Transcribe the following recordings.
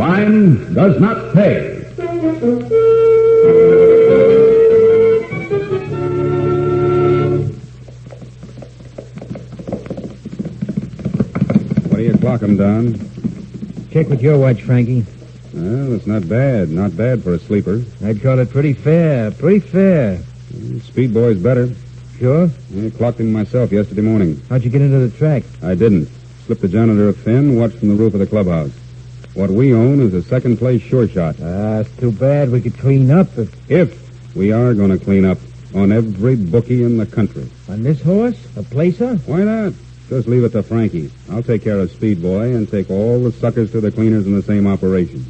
Crime does not pay. What do you clock 'em, Don? Check with your watch, Frankie. Well, it's not bad. Not bad for a sleeper. I'd call it pretty fair. Pretty fair. Speed Boy's better. Sure? I clocked him myself yesterday morning. How'd you get into the track? I didn't. Slipped the janitor a fin, watched from the roof of the clubhouse. What we own is a second-place sure shot. It's too bad. We could clean up If we are going to clean up on every bookie in the country. on this horse? A placer? Why not? Just leave it to Frankie. I'll take care of Speed Boy and take all the suckers to the cleaners in the same operation.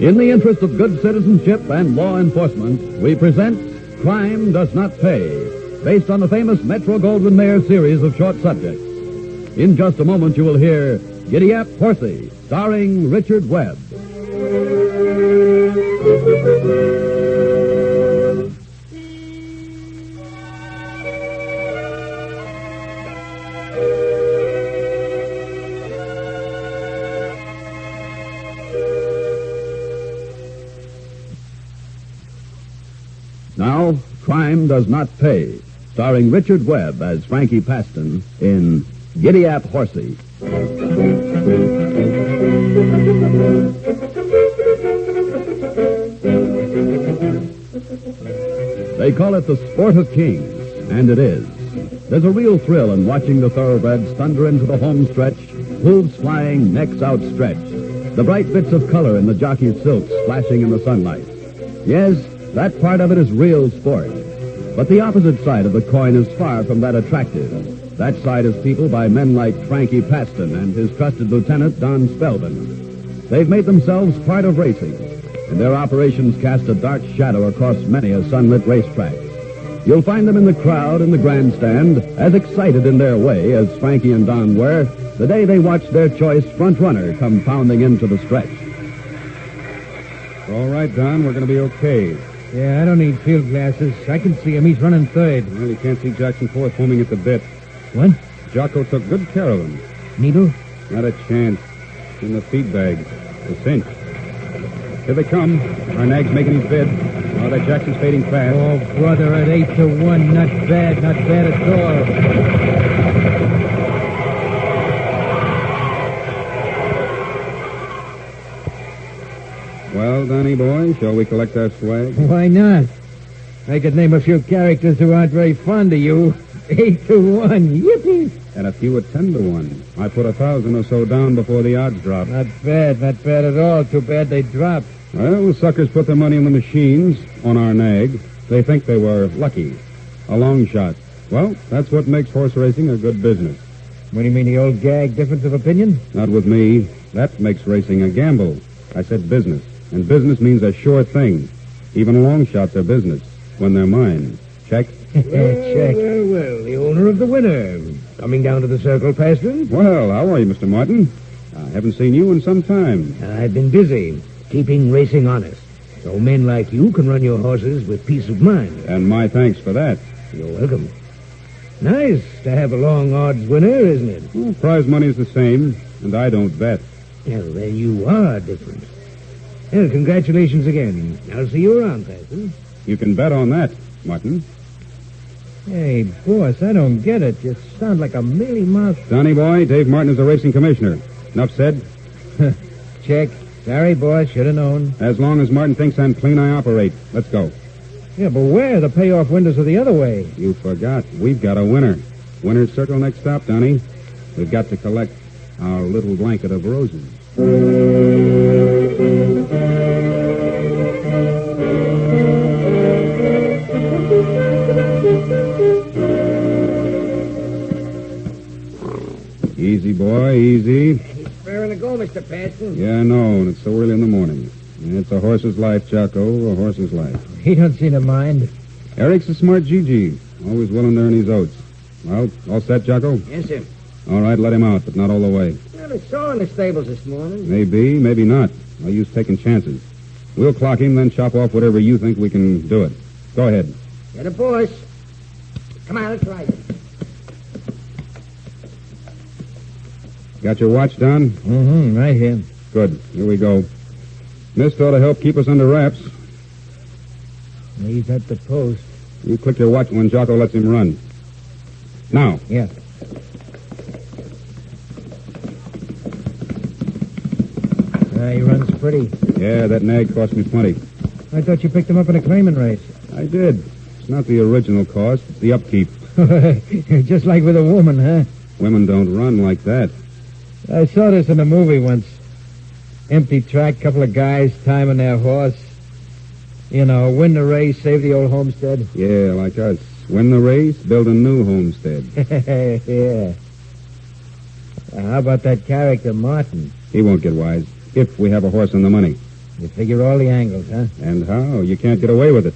In the interest of good citizenship and law enforcement, we present Crime Does Not Pay, based on the famous Metro-Goldwyn-Mayer series of short subjects. In just a moment, you will hear Giddy Horsey, starring Richard Webb. Now, Crime Does Not Pay, starring Richard Webb as Frankie Paston in Giddy Horsey. They call it the sport of kings, and it is. There's a real thrill in watching the thoroughbreds thunder into the home stretch, hooves flying, necks outstretched, the bright bits of color in the jockey's silks flashing in the sunlight. Yes, that part of it is real sport. But the opposite side of the coin is far from that attractive. That side is peopled by men like Frankie Paston and his trusted lieutenant, Don Spelman. They've made themselves part of racing, and their operations cast a dark shadow across many a sunlit racetrack. You'll find them in the crowd in the grandstand, as excited in their way as Frankie and Don were the day they watched their choice front runner come pounding into the stretch. All right, Don, we're going to be okay. Yeah, I don't need field glasses. I can see him. He's running third. Well, you can't see Jackson Fourth foaming at the bit. What? Jocko took good care of him. Needle? Not a chance. In the feed bag. The cinch. Here they come. Our nag's making his bid. Oh, that Jackson's fading fast. Oh, brother, at 8-1. Not bad at all. Well, Donny boy, shall we collect our swag? Why not? I could name a few characters who aren't very fond of you. 8-1. Yippee! And a few at 10-1. I put 1,000 or so down before the odds dropped. Not bad at all. Too bad they dropped. Well, the suckers put their money in the machines on our nag. They think they were lucky. A long shot. Well, that's what makes horse racing a good business. What do you mean, the old gag, difference of opinion? Not with me. That makes racing a gamble. I said business. And business means a sure thing. Even long shots are business. When they're mine. Check? Check. Well, the owner of the winner. Coming down to the circle, Paston? Well, how are you, Mr. Martin? I haven't seen you in some time. I've been busy, keeping racing honest. So men like you can run your horses with peace of mind. And my thanks for that. You're welcome. Nice to have a long odds winner, isn't it? Well, prize money's the same, and I don't bet. Well, then you are different. Well, congratulations again. I'll see you around, Paston. You can bet on that, Martin. Hey, boss, I don't get it. You sound like a mealy-mouthed... Donny boy, Dave Martin is a racing commissioner. Enough said? Check. Sorry, boss. Should have known. As long as Martin thinks I'm clean, I operate. Let's go. Yeah, but where? The payoff windows are the other way. You forgot. We've got a winner. Winner's circle next stop, Donny. We've got to collect our little blanket of roses. Easy, boy, easy. He's fair to go, Mr. Paston. Yeah, I know, and it's so early in the morning. It's a horse's life, Jocko, a horse's life. He don't seem to mind. Eric's a smart GG, always willing to earn his oats. Well, all set, Jocko? Yes, sir. All right, let him out, but not all the way. Well, I saw in the stables this morning. Maybe, maybe not. No use taking chances. We'll clock him, then chop off whatever you think we can do it. Go ahead. Get a horse. Come on, let's ride it. Got your watch, Don? Mm-hmm, right here. Good. Here we go. Mist ought to help keep us under wraps. He's at the post. You click your watch when Jocko lets him run. Now. Yeah. He runs pretty. Yeah, that nag cost me plenty. I thought you picked him up in a claiming race. I did. It's not the original cost. It's the upkeep. Just like with a woman, huh? Women don't run like that. I saw this in a movie once. Empty track, couple of guys timing their horse. You know, win the race, save the old homestead. Yeah, like us. Win the race, build a new homestead. Yeah. How about that character, Martin? He won't get wise. If we have a horse and the money. You figure all the angles, huh? And how? You can't get away with it.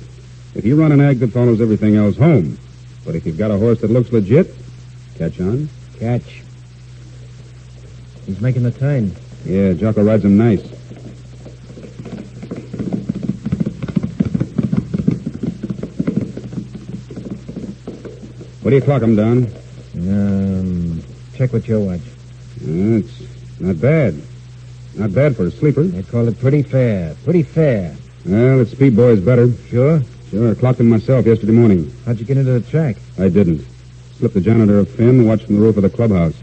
If you run an ag that follows everything else home. But if you've got a horse that looks legit, catch on. Catch. He's making the turn. Yeah, Jocko rides him nice. What do you clock him, Don? Check with your watch. It's not bad. Not bad for a sleeper. They call it pretty fair. Pretty fair. Well, the speed boy is better. Sure? Sure, I clocked him myself yesterday morning. How'd you get into the track? I didn't. Slipped the janitor a fin, watched from the roof of the clubhouse.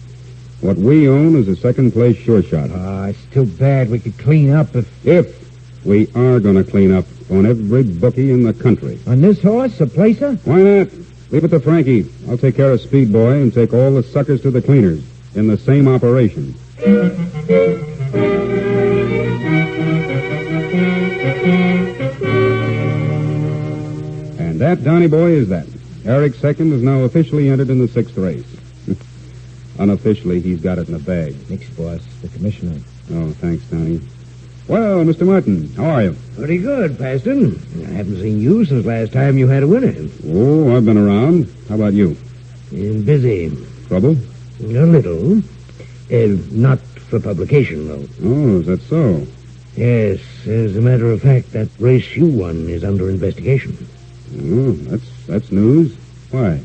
What we own is a second-place sure shot. It's too bad. We could clean up If we are going to clean up on every bookie in the country. On this horse, a placer? Why not? Leave it to Frankie. I'll take care of Speed Boy and take all the suckers to the cleaners in the same operation. And that, Donnie boy, is that. Eric Second is now officially entered in the sixth race. Unofficially, he's got it in the bag. Nix, boss. The commissioner. Oh, thanks, Donnie. Well, Mr. Martin, how are you? Pretty good, Paston. I haven't seen you since last time you had a winner. Oh, I've been around. How about you? Busy. Trouble? A little. Not for publication, though. Oh, is that so? Yes, as a matter of fact, that race you won is under investigation. Oh, that's news. Why?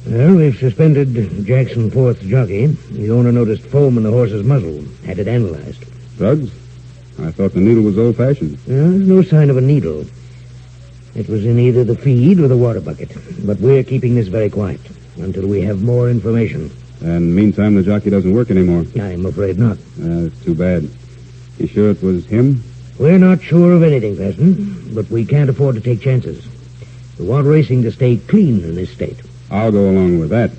Well, we've suspended Jackson Fourth's jockey. The owner noticed foam in the horse's muzzle. Had it analyzed. Drugs? I thought the needle was old-fashioned. There's no sign of a needle. It was in either the feed or the water bucket. But we're keeping this very quiet until we have more information. And meantime, the jockey doesn't work anymore. I'm afraid not. It's too bad. You sure it was him? We're not sure of anything, Paston, but we can't afford to take chances. We want racing to stay clean in this state. I'll go along with that.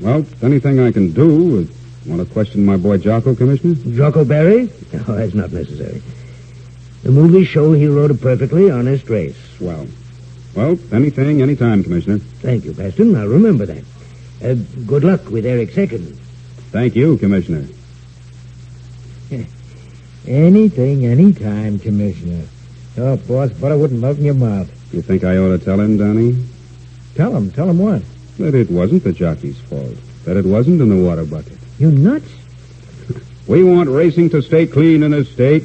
Well, anything I can do. Want to question my boy Jocko, Commissioner? Jocko Barry? No, that's not necessary. The movies show he rode a perfectly honest race. Swell. Well, anything, anytime, Commissioner. Thank you, Paston. I'll remember that. Good luck with Eric Second. Thank you, Commissioner. Anything, anytime, Commissioner. Oh, boss, butter wouldn't melt in your mouth. You think I ought to tell him, Donnie? Tell him what? That it wasn't the jockey's fault. That it wasn't in the water bucket. You nuts? We want racing to stay clean in this state.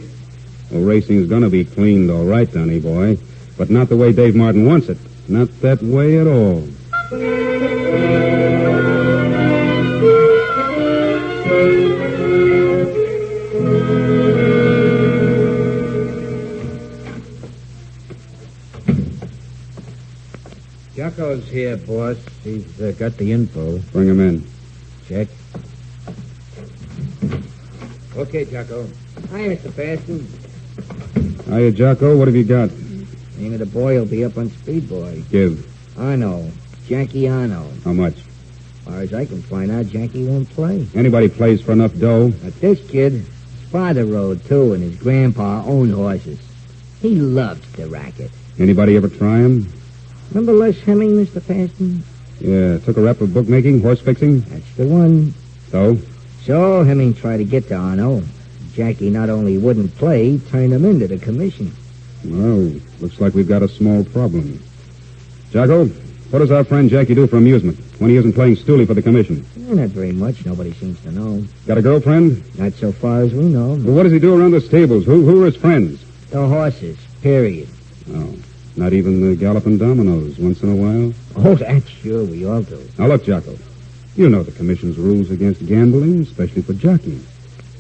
Well, racing's gonna be cleaned, all right, Donnie boy. But not the way Dave Martin wants it. Not that way at all. Jocko's here, boss. He's got the info. Bring him in. Check. Okay, Jocko. Hi, Mr. Paston. Hiya, Jocko. What have you got? Name of the boy will be up on Speed Boy. Give. Arno. Jackie Arno. How much? As far as I can find out, Jackie won't play. Anybody plays for enough dough? But this kid, his father rode, too, and his grandpa owned horses. He loved the racket. Anybody ever try him? Remember Les Hemming, Mr. Paston? Yeah, took a rep of bookmaking, horse fixing. That's the one. So? So Hemming tried to get to Arno. Jackie not only wouldn't play, he turned him into the commission. Well, looks like we've got a small problem. Jocko, what does our friend Jackie do for amusement when he isn't playing stoolie for the commission? Not very much. Nobody seems to know. Got a girlfriend? Not so far as we know. Well, what does he do around the stables? Who are his friends? The horses, period. Oh. Not even the galloping dominoes once in a while? Oh, that's sure. We all do. Now, look, Jocko. You know the commission's rules against gambling, especially for jockeys.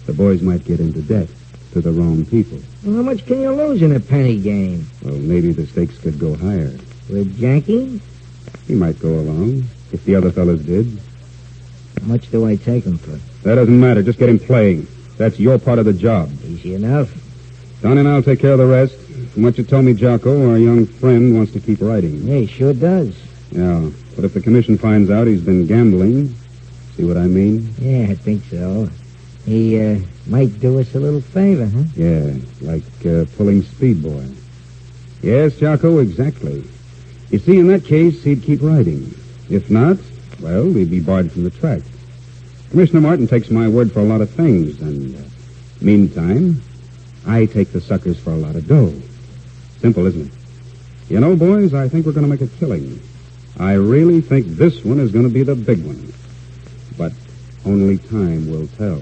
The boys might get into debt to the wrong people. Well, how much can you lose in a penny game? Well, maybe the stakes could go higher. With Jackie? He might go along, if the other fellas did. How much do I take him for? That doesn't matter. Just get him playing. That's your part of the job. Easy enough. Don and I'll take care of the rest. From what you told me, Jocko, our young friend wants to keep writing. Yeah, he sure does. Yeah, but if the commission finds out he's been gambling, see what I mean? Yeah, I think so. He might do us a little favor, huh? Yeah, like pulling Speedboy. Yes, Jocko, exactly. You see, in that case, he'd keep writing. If not, well, he'd be barred from the track. Commissioner Martin takes my word for a lot of things, and meantime, I take the suckers for a lot of dough. Simple, isn't it? You know, boys, I think we're going to make a killing. I really think this one is going to be the big one. But only time will tell.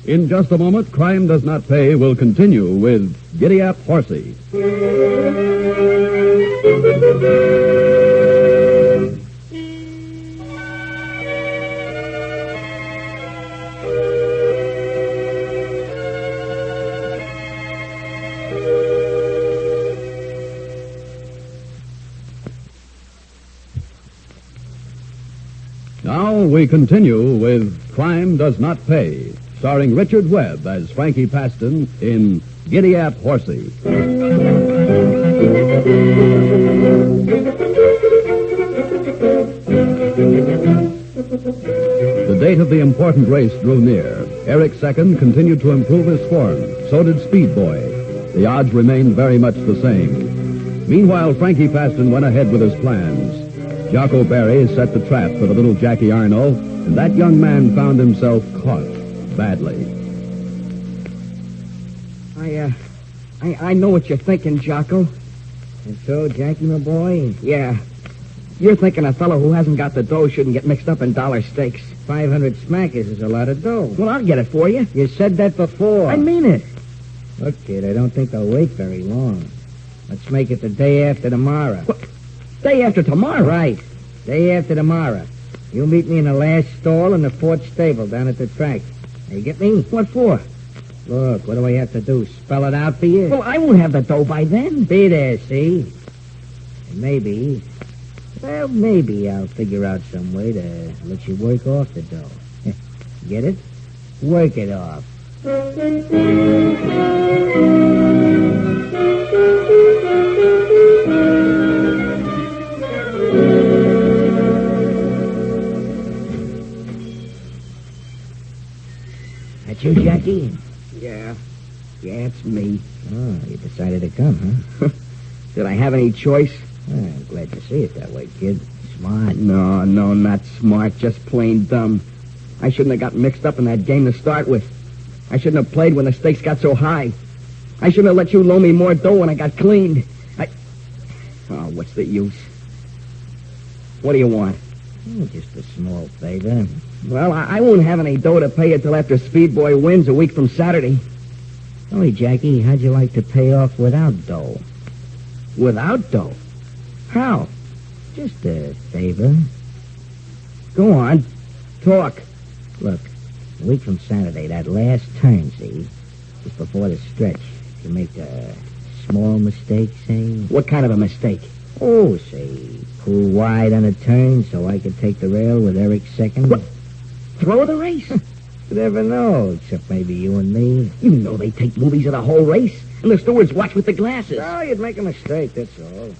In just a moment, Crime Does Not Pay will continue with Giddy Horsey. Now we continue with Crime Does Not Pay, starring Richard Webb as Frankie Paston in Giddy Horsey. The date of the important race drew near. Eric Second continued to improve his form. So did Speedboy. The odds remained very much the same. Meanwhile, Frankie Paston went ahead with his plans. Jocko Barry set the trap for the little Jackie Arno, and that young man found himself caught badly. I know what you're thinking, Jocko. And so, Jackie, my boy? Yeah. You're thinking a fellow who hasn't got the dough shouldn't get mixed up in dollar stakes. 500 smackers is a lot of dough. Well, I'll get it for you. You said that before. I mean it. Look, kid, I don't think I'll wait very long. Let's make it the day after tomorrow. What? Day after tomorrow? Right. Day after tomorrow. You meet me in the last stall in the fourth stable down at the track. Now, you get me? What for? Look, what do I have to do? Spell it out for you? Well, I won't have the dough by then. Be there, see? And maybe I'll figure out some way to let you work off the dough. Get it? Work it off. That you, Jackie? Yeah, it's me. Oh, you decided to come, huh? Did I have any choice? I'm glad to see it that way, kid. Smart. No, not smart. Just plain dumb. I shouldn't have got mixed up in that game to start with. I shouldn't have played when the stakes got so high. I shouldn't have let you loan me more dough when I got cleaned. Oh, what's the use? What do you want? Oh, just a small favor. Well, I won't have any dough to pay you till after Speedboy wins a week from Saturday. Hey, Jackie, how'd you like to pay off without dough? Without dough? How? Just a favor. Go on. Talk. Look, a week from Saturday, that last turn, see? Just before the stretch. You make a small mistake, say? What kind of a mistake? Oh, say, pull wide on a turn so I could take the rail with Eric Second. What? Throw the race? You never know, except maybe you and me. You know they take movies of the whole race, and the stewards watch with the glasses. No, you'd make a mistake, that's all.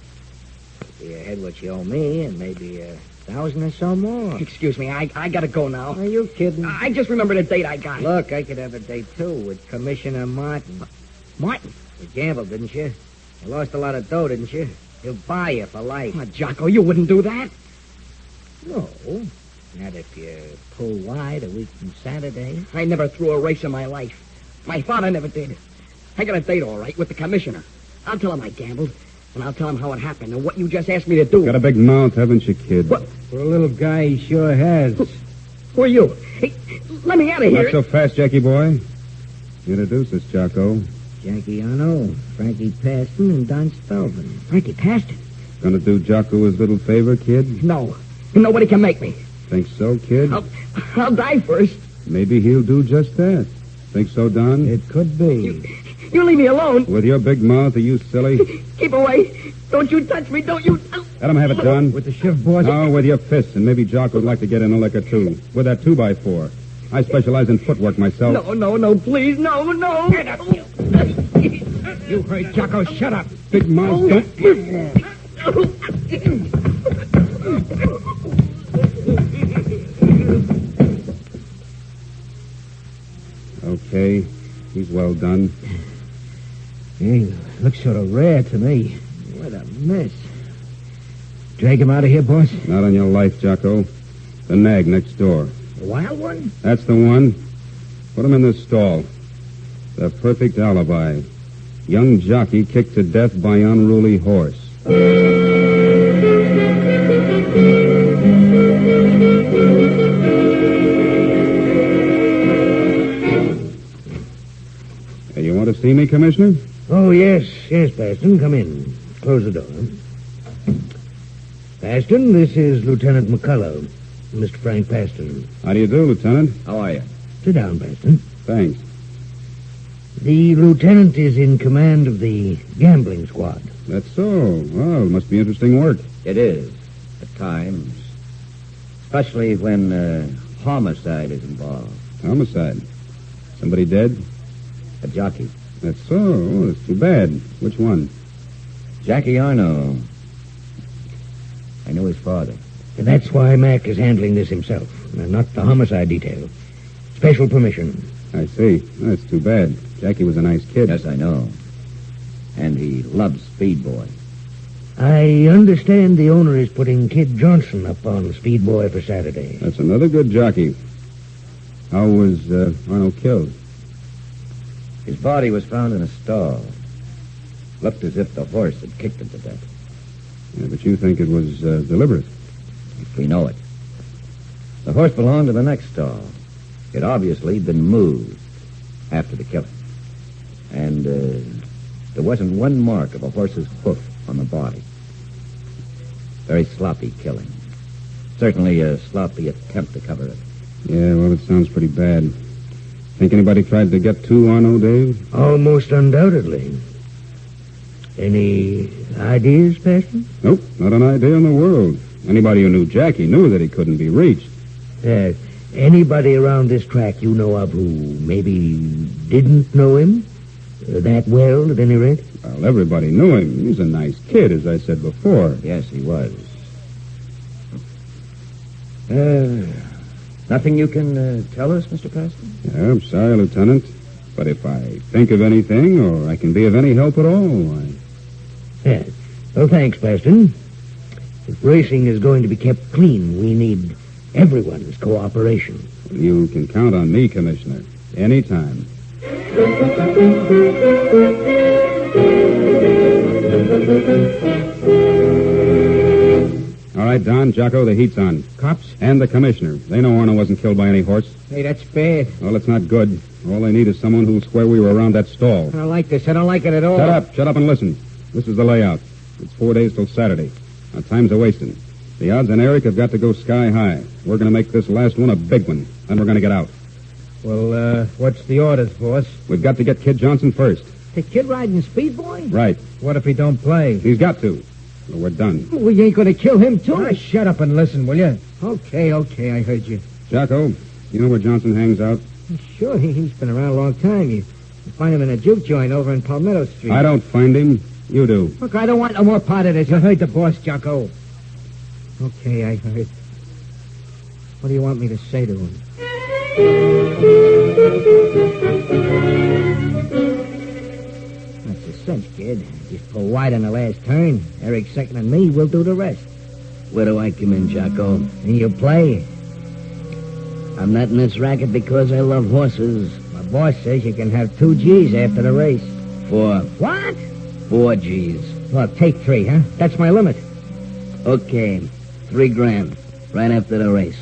You had what you owe me, and maybe 1,000 or so more. Excuse me, I gotta go now. Are you kidding? I just remembered a date I got. Look, I could have a date, too, with Commissioner Martin. Martin? You gambled, didn't you? You lost a lot of dough, didn't you? He'll buy you for life. Oh, Jocko, you wouldn't do that. No, not if you pull wide a week from Saturday. I never threw a race in my life. My father never did. I got a date, all right, with the commissioner. I'll tell him I gambled, and I'll tell him how it happened and what you just asked me to do. Got a big mouth, haven't you, kid? What? For a little guy, he sure has. Who are you? Hey, let me out of here. Not so fast, Jackie boy. Introduce us, Jocko. Jackie Arno, Frankie Paston, and Don Spelvin. Frankie Paston? Gonna do Jocko his little favor, kid? No. Nobody can make me. Think so, kid? I'll die first. Maybe he'll do just that. Think so, Don? It could be. You leave me alone. With your big mouth, are you silly? Keep away. Don't you touch me. Don't you... Let him have it, Don. With the shift, boss. No, with your fists, and maybe Jock would like to get in the liquor, too. With that 2x4. I specialize in footwork myself. No, please, no. Get up, you heard Jocko. Shut up. Big mouth, don't... Okay, he's well done. Hey, looks sort of rare to me. What a mess. Drag him out of here, boss? Not on your life, Jocko. The nag next door. The wild one? That's the one. Put him in the stall. The perfect alibi. Young jockey kicked to death by unruly horse. Hey, you want to see me, Commissioner? Oh, yes, Paston. Come in. Close the door. Paston, this is Lieutenant McCullough, Mr. Frank Paston. How do you do, Lieutenant? How are you? Sit down, Paston. Thanks. The lieutenant is in command of the gambling squad. That's so. Well, it must be interesting work. It is, at times. Especially when homicide is involved. Homicide. Somebody dead? A jockey. That's so. Oh, that's too bad. Which one? Jackie Arno. I know his father. And that's why Mac is handling this himself, and not the homicide detail. Special permission. I see. That's too bad. Jackie was a nice kid. Yes, I know. And he loves Speed Boy. I understand the owner is putting Kid Johnson up on Speed Boy for Saturday. That's another good jockey. How was Arno killed? His body was found in a stall. Looked as if the horse had kicked him to death. Yeah, but you think it was deliberate. If we know it. The horse belonged to the next stall. It obviously been moved after the killing. And there wasn't one mark of a horse's hoof on the body. Very sloppy killing. Certainly a sloppy attempt to cover it. Yeah, well, it sounds pretty bad. Think anybody tried to get to Arno, Dave? Almost undoubtedly. Any ideas, Paston? Nope, not an idea in the world. Anybody who knew Jackie knew that he couldn't be reached. Anybody around this track you know of who maybe didn't know him? That well, at any rate? Well, everybody knew him. He was a nice kid, as I said before. Yes, he was. Nothing you can tell us, Mr. Paston? Yeah, I'm sorry, Lieutenant. But if I think of anything, or I can be of any help at all, Yes. Well, thanks, Paston. If racing is going to be kept clean, we need everyone's cooperation. You can count on me, Commissioner. Anytime. All right, Don, Jocko, the heat's on. Cops? And the Commissioner. They know Arno wasn't killed by any horse. Hey, that's bad. Well, it's not good. All they need is someone who'll swear we were around that stall. I don't like this. I don't like it at all. Shut up and listen. This is the layout. It's 4 days till Saturday. Now, time's a-wasting. The odds on Eric have got to go sky high. We're going to make this last one a big one. Then we're going to get out. Well, what's the orders, boss? We've got to get Kid Johnson first. The kid riding Speed Boy? Right. What if he don't play? He's got to. Well, we're done. We ain't going to kill him, too. Ah, shut up and listen, will you? Okay, I heard you. Jocko, you know where Johnson hangs out? Sure, he's been around a long time. You find him in a juke joint over in Palmetto Street. I don't find him. You do. Look, I don't want no more part of this. You heard the boss, Jocko. Okay, I heard. What do you want me to say to him? That's a cinch, kid. Just pull wide on the last turn. Eric second and me, we'll do the rest. Where do I come in, Jocko? And you play. I'm not in this racket because I love horses. My boss says you can have 2 G's after the race. 4. What? 4 G's. Well, take 3, huh? That's my limit. Okay. $3 grand. Right after the race.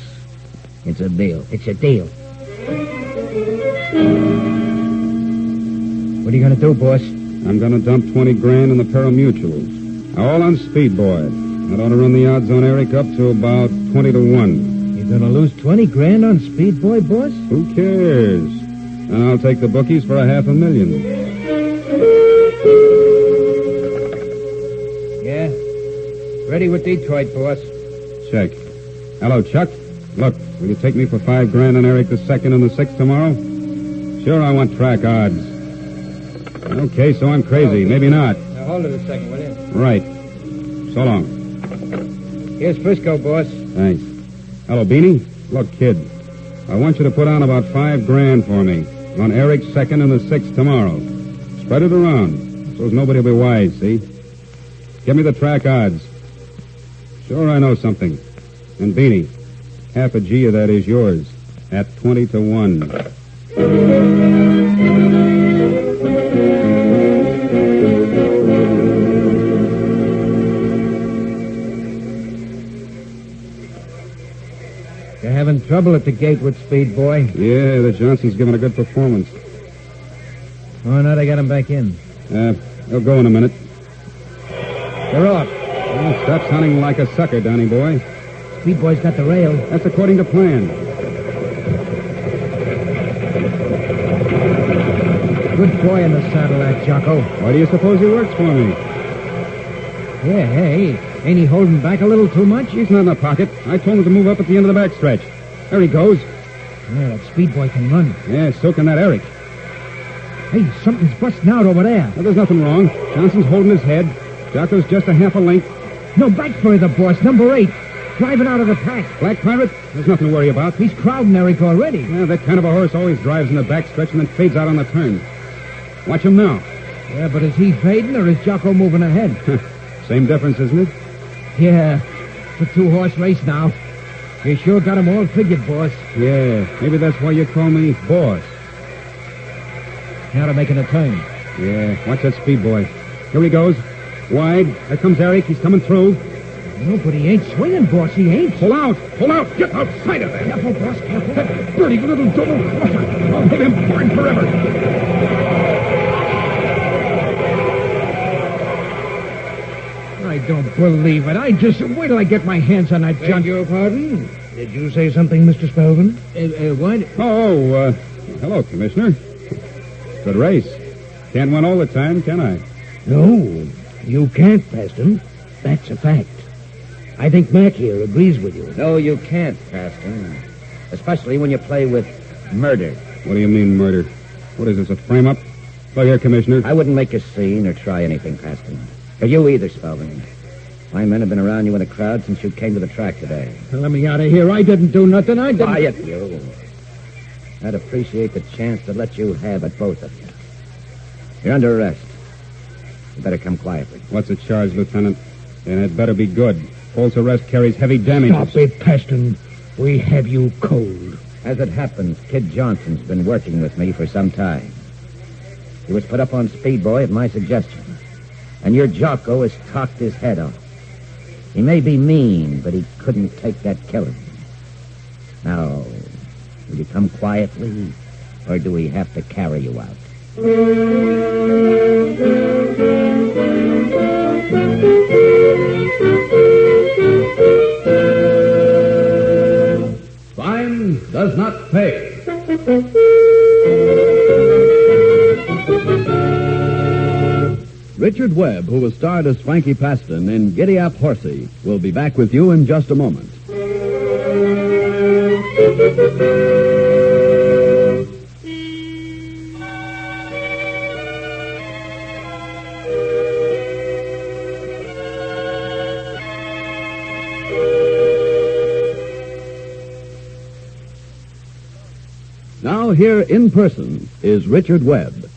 It's a deal. It's a deal. What are you going to do, boss? I'm going to dump 20 grand in the pari-mutuals. All on Speed Boy. That ought to run the odds on Eric up to about 20 to 1. You're going to lose 20 grand on Speed Boy, boss? Who cares? And I'll take the bookies for $500,000. Yeah. Ready with Detroit, boss. Check. Hello, Chuck. Look, will you take me for 5 grand on Eric the 2nd and the 6th tomorrow? Sure, I want track odds. Okay, so I'm crazy. Maybe not. Now, hold it a second, will you? Right. So long. Here's Frisco, boss. Thanks. Hello, Beanie. Look, kid, I want you to put on about 5 grand for me on Eric's 2nd and the 6th tomorrow. Spread it around so as nobody will be wise, see? Give me the track odds. Sure, I know something. And Beanie, half a G of that is yours at 20 to 1. You're having trouble at the gate with Speed Boy. Yeah, the Johnson's giving a good performance. Oh, now they got him back in. He'll go in a minute. They're off. Oh, stop sounding like a sucker, Donny boy. Speed Boy's got the rail. That's according to plan. Good boy in the saddle, that Jocko. Why do you suppose he works for me? Yeah, hey, ain't he holding back a little too much? He's not in the pocket. I told him to move up at the end of the backstretch. There he goes. Yeah, that Speed Boy can run. Yeah, so can that Eric. Hey, something's busting out over there. Well, there's nothing wrong. Johnson's holding his head. Jocko's just a half a length. No, back further, boss. Number 8. Driving out of the pack. Black Pirate? There's nothing to worry about. He's crowding Eric already. Yeah, that kind of a horse always drives in the backstretch and then fades out on the turn. Watch him now. Yeah, but is he fading or is Jocko moving ahead? Same difference, isn't it? Yeah, it's a 2-horse race now. You sure got 'em all figured, boss. Yeah, maybe that's why you call me boss. Now they're making a turn. Yeah, watch that Speed Boy. Here he goes. Wide. There comes Eric. He's coming through. No, but he ain't swinging, boss. He ain't. Pull out! Pull out! Get outside of there! Careful, boss, careful. That dirty little double crosser! I'll have him burn forever! I don't believe it. Wait till I get my hands on that junk. Beg your pardon? Did you say something, Mr. Spelman? What? Hello, Commissioner. Good race. Can't win all the time, can I? No, you can't, Paston. That's a fact. I think Mac here agrees with you. No, you can't, Paston. Especially when you play with murder. What do you mean, murder? What is this, a frame-up? Look here, Commissioner. I wouldn't make a scene or try anything, Paston. Or you either, Spelman. My men have been around you in the crowd since you came to the track today. Let me out of here. I didn't do nothing. I didn't. Quiet, you. I'd appreciate the chance to let you have it, both of you. You're under arrest. You better come quietly. What's the charge, Lieutenant? And it better be good. False arrest carries heavy damages. Stop it, Paston. We have you cold. As it happens, Kid Johnson's been working with me for some time. He was put up on Speed Boy at my suggestion. And your Jocko has talked his head off. He may be mean, but he couldn't take that killing. Now, will you come quietly, or do we have to carry you out? Fine does not pay. Richard Webb, who was starred as Frankie Paston in Giddy Up, Horsey, will be back with you in just a moment. Now, here in person is Richard Webb.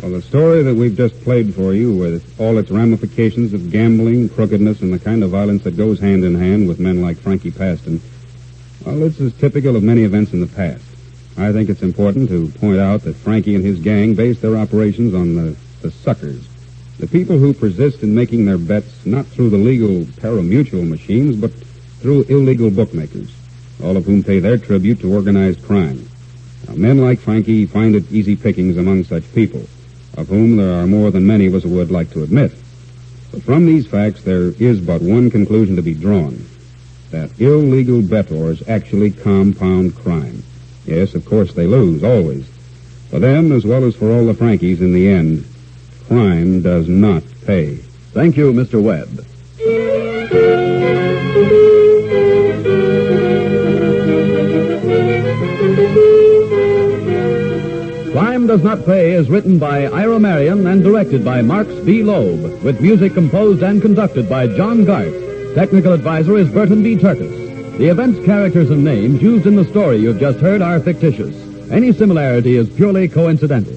Well, the story that we've just played for you, with all its ramifications of gambling, crookedness, and the kind of violence that goes hand in hand with men like Frankie Paston, well, this is typical of many events in the past. I think it's important to point out that Frankie and his gang base their operations on the suckers, the people who persist in making their bets not through the legal pari-mutuel machines, but through illegal bookmakers. all of whom pay their tribute to organized crime. Now, men like Frankie find it easy pickings among such people, of whom there are more than many of us would like to admit. But from these facts, there is but one conclusion to be drawn, that illegal bettors actually compound crime. Yes, of course, they lose, always. For them, as well as for all the Frankies, in the end, crime does not pay. Thank you, Mr. Webb. Crime Does Not Pay is written by Ira Marion and directed by Marks B. Loeb, with music composed and conducted by John Garth. Technical advisor is Burton B. Turkis. The events, characters, and names used in the story you've just heard are fictitious. Any similarity is purely coincidental.